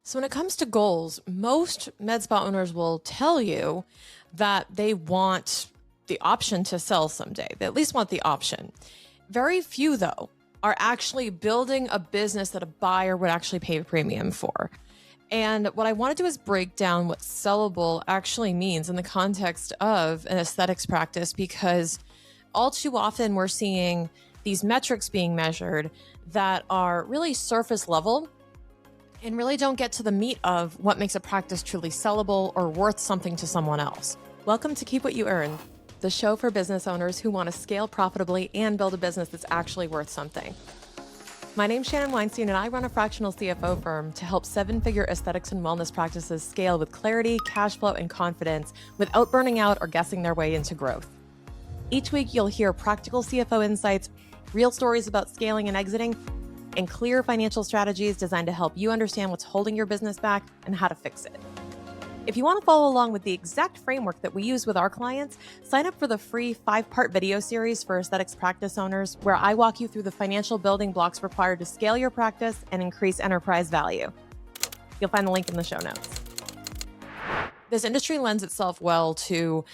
So when it comes to goals, most med spa owners will tell you that they want the option to sell someday. They at least want the option. Very few, though, are actually building a business that a buyer would actually pay a premium for. And what I want to do is break down what sellable actually means in the context of an aesthetics practice, because all too often we're seeing these metrics being measured that are really surface level and really don't get to the meat of what makes a practice truly sellable or worth something to someone else. Welcome to Keep What You Earn, the show for business owners who want to scale profitably and build a business that's actually worth something. My name's Shannon Weinstein, and I run a fractional CFO firm to help seven-figure aesthetics and wellness practices scale with clarity, cash flow, and confidence without burning out or guessing their way into growth. Each week, you'll hear practical CFO insights, real stories about scaling and exiting, and clear financial strategies designed to help you understand what's holding your business back and how to fix it. If you want to follow along with the exact framework that we use with our clients, sign up for the free 5-part video series for aesthetics practice owners, where I walk you through the financial building blocks required to scale your practice and increase enterprise value. You'll find the link in the show notes. This industry lends itself well to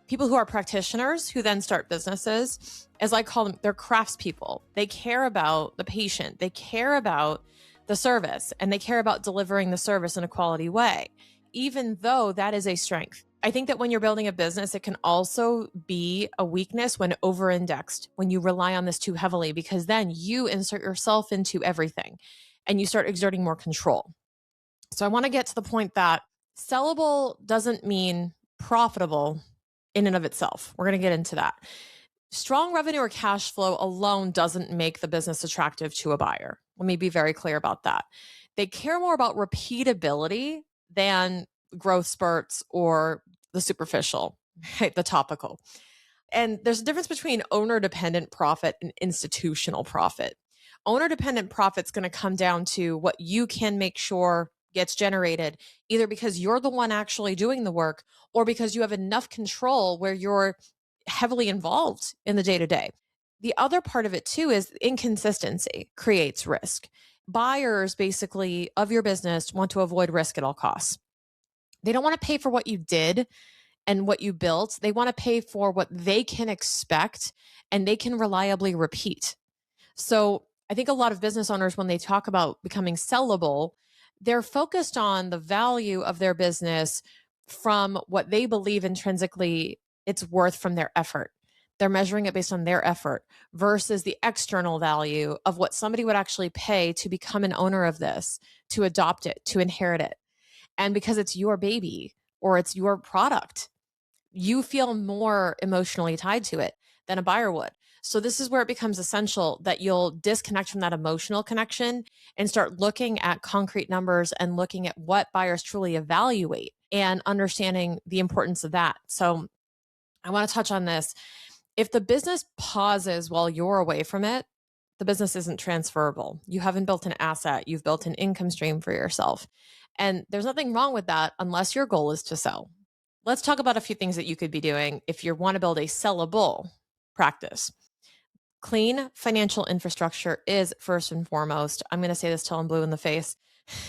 people who are practitioners who then start businesses. As I call them, they're craftspeople. They care about the patient, they care about the service, and they care about delivering the service in a quality way, even though that is a strength. I think that when you're building a business, it can also be a weakness when over-indexed, when you rely on this too heavily, because then you insert yourself into everything and you start exerting more control. So I want to get to the point that sellable doesn't mean profitable in and of itself. We're going to get into that. Strong revenue or cash flow alone doesn't make the business attractive to a buyer. Let me be very clear about that. They care more about repeatability than growth spurts or the superficial, right? The topical. And there's a difference between owner-dependent profit and institutional profit. Owner-dependent profit's going to come down to what you can make sure gets generated, either because you're the one actually doing the work or because you have enough control where you're heavily involved in the day-to-day. The other part of it too is inconsistency creates risk. Buyers basically of your business want to avoid risk at all costs. They don't want to pay for what you did and what you built. They want to pay for what they can expect and they can reliably repeat. So I think a lot of business owners, when they talk about becoming sellable, they're focused on the value of their business from what they believe intrinsically it's worth from their effort. They're measuring it based on their effort versus the external value of what somebody would actually pay to become an owner of this, to adopt it, to inherit it. And because it's your baby or it's your product, you feel more emotionally tied to it than a buyer would. So this is where it becomes essential that you'll disconnect from that emotional connection and start looking at concrete numbers and looking at what buyers truly evaluate and understanding the importance of that. So I want to touch on this. If the business pauses while you're away from it, the business isn't transferable. You haven't built an asset. You've built an income stream for yourself. And there's nothing wrong with that unless your goal is to sell. Let's talk about a few things that you could be doing if you want to build a sellable practice. Clean financial infrastructure is first and foremost. I'm going to say this till I'm blue in the face.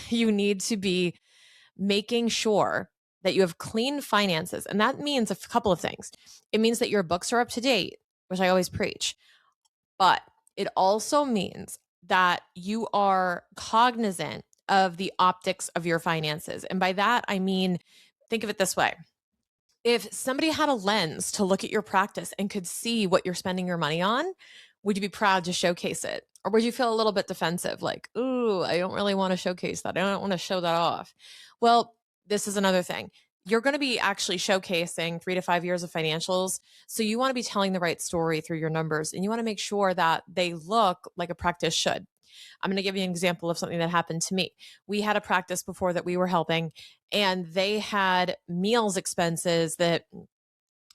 You need to be making sure that you have clean finances. And that means a couple of things. It means that your books are up to date, which I always preach. But it also means that you are cognizant of the optics of your finances. And by that, I mean, think of it this way. If somebody had a lens to look at your practice and could see what you're spending your money on, would you be proud to showcase it? Or would you feel a little bit defensive, like, ooh, I don't really want to showcase that. I don't want to show that off. Well, this is another thing. You're going to be actually showcasing 3 to 5 years of financials. So you want to be telling the right story through your numbers, and you want to make sure that they look like a practice should. I'm going to give you an example of something that happened to me. We had a practice before that we were helping, and they had meals expenses that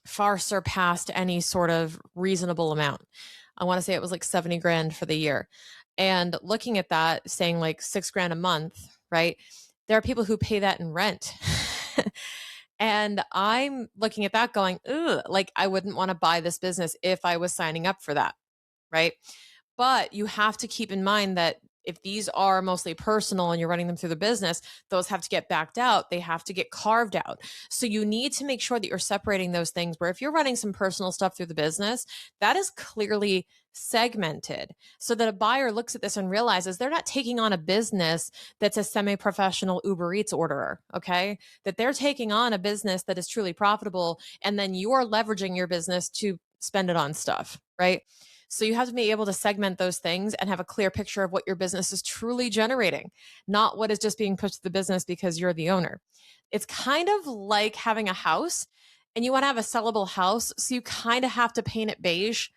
far surpassed any sort of reasonable amount. I want to say it was like 70 grand for the year. And looking at that, saying like 6 grand a month, right? There are people who pay that in rent. And I'm looking at that going, ooh, like I wouldn't want to buy this business if I was signing up for that, right? But you have to keep in mind that If these are mostly personal and you're running them through the business, those have to get backed out. They have to get carved out. So you need to make sure that you're separating those things where if you're running some personal stuff through the business, that is clearly segmented so that a buyer looks at this and realizes they're not taking on a business that's a semi-professional Uber Eats orderer, okay? That they're taking on a business that is truly profitable, and then you're leveraging your business to spend it on stuff, right? So you have to be able to segment those things and have a clear picture of what your business is truly generating, not what is just being pushed to the business because you're the owner. It's kind of like having a house and you want to have a sellable house. So you kind of have to paint it beige.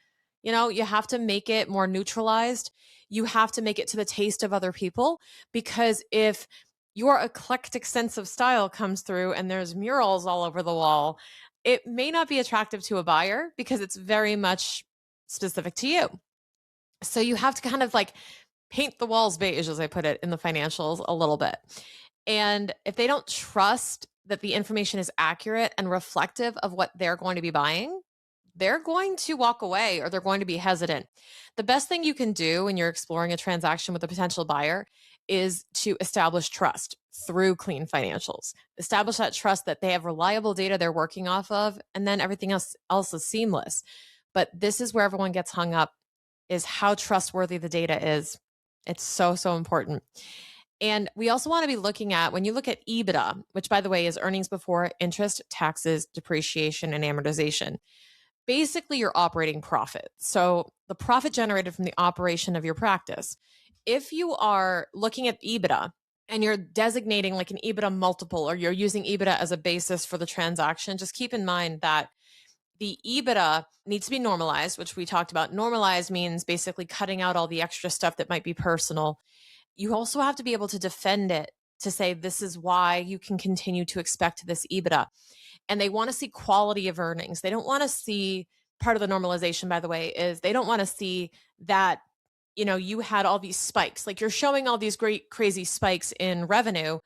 You know, you have to make it more neutralized. You have to make it to the taste of other people because if your eclectic sense of style comes through and there's murals all over the wall, it may not be attractive to a buyer because it's very much specific to you. So you have to kind of like paint the walls beige, as I put it in the financials, a little bit. And if they don't trust that the information is accurate and reflective of what they're going to be buying, they're going to walk away or they're going to be hesitant. The best thing you can do when you're exploring a transaction with a potential buyer is to establish trust through clean financials. Establish that trust that they have reliable data they're working off of, and then everything else is seamless. But this is where everyone gets hung up is how trustworthy the data is. It's so, so important. And we also want to be looking at when you look at EBITDA, which by the way is earnings before interest, taxes, depreciation, and amortization, basically your operating profit. So the profit generated from the operation of your practice. If you are looking at EBITDA and you're designating like an EBITDA multiple or you're using EBITDA as a basis for the transaction, just keep in mind that the EBITDA needs to be normalized, which we talked about. Normalized means basically cutting out all the extra stuff that might be personal. You also have to be able to defend it to say this is why you can continue to expect this EBITDA. And they want to see quality of earnings. They don't want to see part of the normalization, by the way, is they don't want to see that, you know, you had all these spikes. Like you're showing all these great crazy spikes in revenue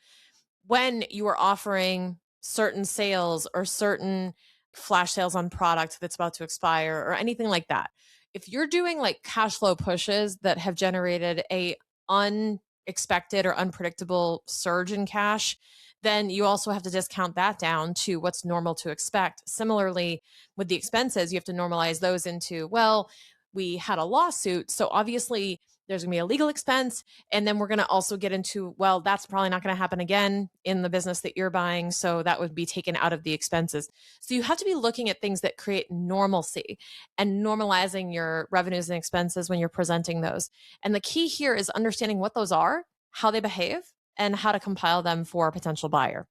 when you are offering certain sales or certain flash sales on product that's about to expire or anything like that. If you're doing like cash flow pushes that have generated a unexpected or unpredictable surge in cash, then you also have to discount that down to what's normal to expect. Similarly, with the expenses, you have to normalize those into, well, we had a lawsuit. So obviously there's going to be a legal expense. And then we're going to also get into, well, that's probably not going to happen again in the business that you're buying. So that would be taken out of the expenses. So you have to be looking at things that create normalcy and normalizing your revenues and expenses when you're presenting those. And the key here is understanding what those are, how they behave, and how to compile them for a potential buyer.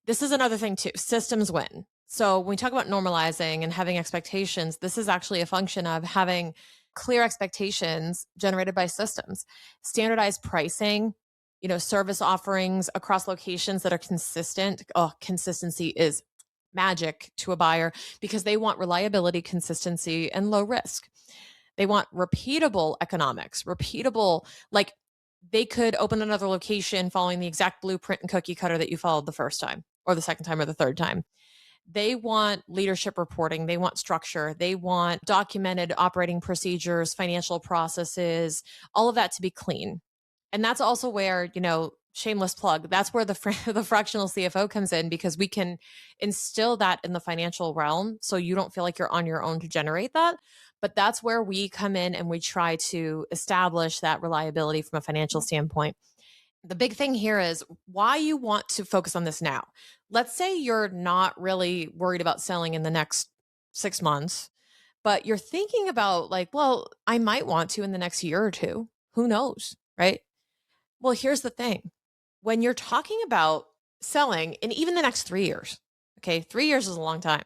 This is another thing too. Systems win. So when we talk about normalizing and having expectations, this is actually a function of having clear expectations generated by systems, standardized pricing, you know, service offerings across locations that are consistent. Oh, consistency is magic to a buyer because they want reliability, consistency, and low risk. They want repeatable economics, repeatable, like they could open another location following the exact blueprint and cookie cutter that you followed the first time or the second time or the third time. They want leadership reporting. They want structure. They want documented operating procedures, financial processes, all of that to be clean. And that's also where, you know, shameless plug, that's where the the fractional CFO comes in because we can instill that in the financial realm so you don't feel like you're on your own to generate that. But that's where we come in and we try to establish that reliability from a financial standpoint. The big thing here is why you want to focus on this now. Let's say you're not really worried about selling in the next 6 months, but you're thinking about like, well, I might want to in the next year or two. Who knows? Right. Well, here's the thing. When you're talking about selling in even the next 3 years, okay, 3 years is a long time.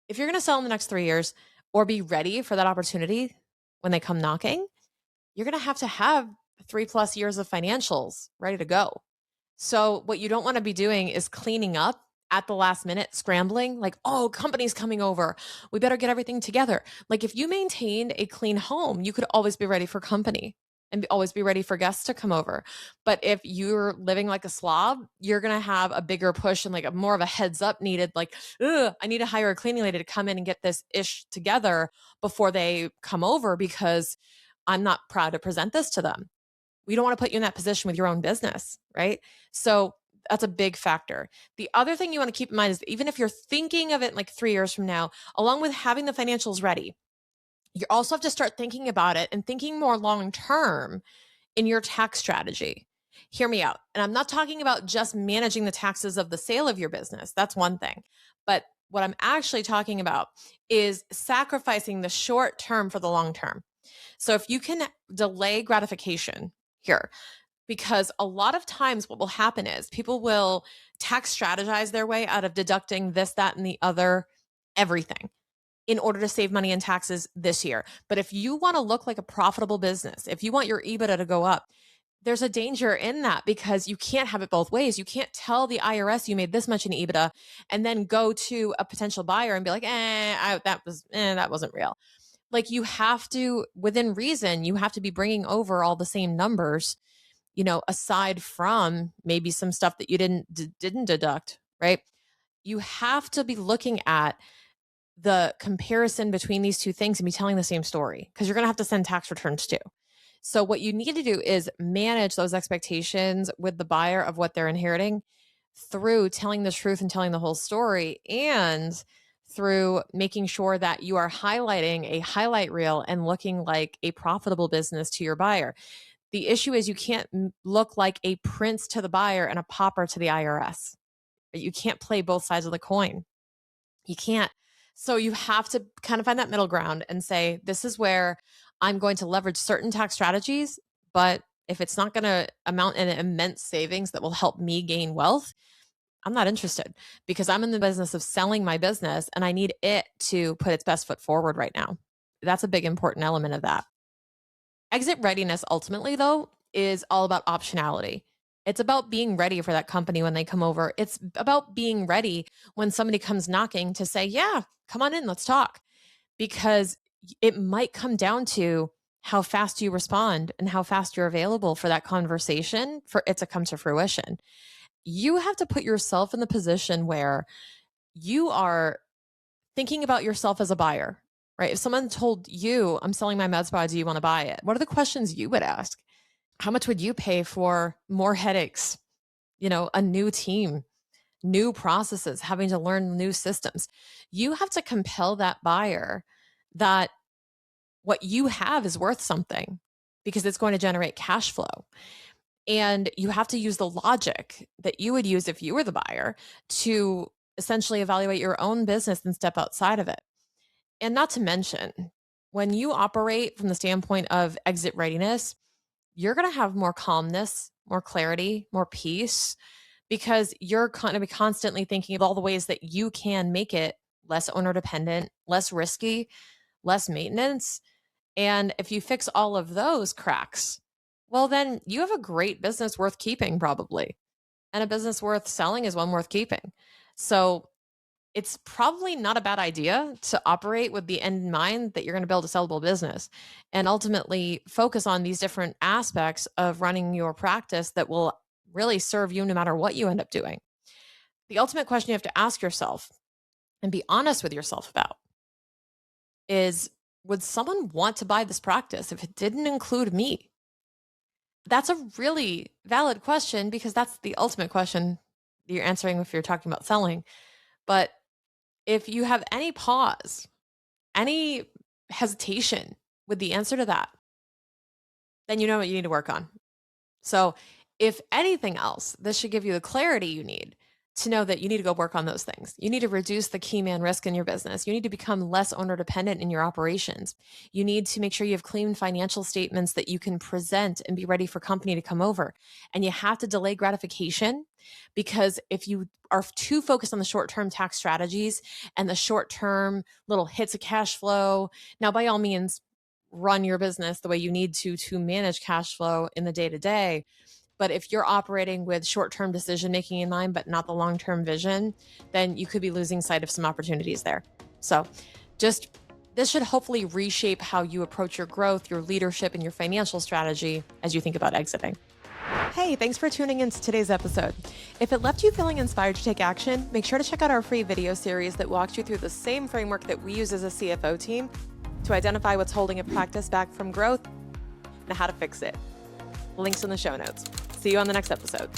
If you're going to sell in the next 3 years or be ready for that opportunity when they come knocking, you're going to have 3+ years of financials ready to go. So what you don't want to be doing is cleaning up at the last minute, scrambling like, oh, company's coming over. We better get everything together. Like if you maintained a clean home, you could always be ready for company and always be ready for guests to come over. But if you're living like a slob, you're going to have a bigger push and like more of a heads up needed. Like, I need to hire a cleaning lady to come in and get this ish together before they come over because I'm not proud to present this to them. We don't want to put you in that position with your own business, right? So that's a big factor. The other thing you want to keep in mind is even if you're thinking of it like 3 years from now, along with having the financials ready, you also have to start thinking about it and thinking more long term in your tax strategy. Hear me out. And I'm not talking about just managing the taxes of the sale of your business. That's one thing. But what I'm actually talking about is sacrificing the short term for the long term. So if you can delay gratification here, because a lot of times what will happen is people will tax strategize their way out of deducting this, that, and the other, everything in order to save money in taxes this year. But if you want to look like a profitable business, if you want your EBITDA to go up, there's a danger in that because you can't have it both ways. You can't tell the IRS you made this much in EBITDA and then go to a potential buyer and be like, that wasn't real. Like you have to, within reason, you have to be bringing over all the same numbers, aside from maybe some stuff that you didn't deduct, right? You have to be looking at the comparison between these two things and be telling the same story because you're going to have to send tax returns too. So what you need to do is manage those expectations with the buyer of what they're inheriting through telling the truth and telling the whole story, and through making sure that you are highlighting a highlight reel and looking like a profitable business to your buyer. The issue is you can't look like a prince to the buyer and a pauper to the IRS. You can't play both sides of the coin. You can't. So you have to kind of find that middle ground and say, this is where I'm going to leverage certain tax strategies, but if it's not going to amount in immense savings that will help me gain wealth, I'm not interested because I'm in the business of selling my business and I need it to put its best foot forward right now. That's a big important element of that. Exit readiness ultimately, though, is all about optionality. It's about being ready for that company when they come over. It's about being ready when somebody comes knocking to say, yeah, come on in, let's talk. Because it might come down to how fast you respond and how fast you're available for that conversation for it to come to fruition. You have to put yourself in the position where you are thinking about yourself as a buyer, right? If someone told you, I'm selling my med spa, do you want to buy it? What are the questions you would ask? How much would you pay for more headaches? A new team, new processes, having to learn new systems. You have to compel that buyer that what you have is worth something because it's going to generate cash flow. And you have to use the logic that you would use if you were the buyer to essentially evaluate your own business and step outside of it. And not to mention, when you operate from the standpoint of exit readiness, you're going to have more calmness, more clarity, more peace, because you're going to be constantly thinking of all the ways that you can make it less owner dependent, less risky, less maintenance. And if you fix all of those cracks, well, then you have a great business worth keeping, probably. And a business worth selling is one worth keeping. So it's probably not a bad idea to operate with the end in mind that you're going to build a sellable business and ultimately focus on these different aspects of running your practice that will really serve you no matter what you end up doing. The ultimate question you have to ask yourself and be honest with yourself about is, would someone want to buy this practice if it didn't include me? That's a really valid question because that's the ultimate question you're answering if you're talking about selling. But if you have any pause, any hesitation with the answer to that, then you know what you need to work on. So if anything else, this should give you the clarity you need to know that you need to go work on those things. You need to reduce the key man risk in your business. You need to become less owner dependent in your operations. You need to make sure you have clean financial statements that you can present and be ready for company to come over. And you have to delay gratification because if you are too focused on the short-term tax strategies and the short-term little hits of cash flow, now by all means, run your business the way you need to manage cash flow in the day-to-day. But if you're operating with short-term decision-making in mind, but not the long-term vision, then you could be losing sight of some opportunities there. So this should hopefully reshape how you approach your growth, your leadership, and your financial strategy as you think about exiting. Hey, thanks for tuning in to today's episode. If it left you feeling inspired to take action, make sure to check out our free video series that walks you through the same framework that we use as a CFO team to identify what's holding a practice back from growth and how to fix it. Links in the show notes. See you on the next episode.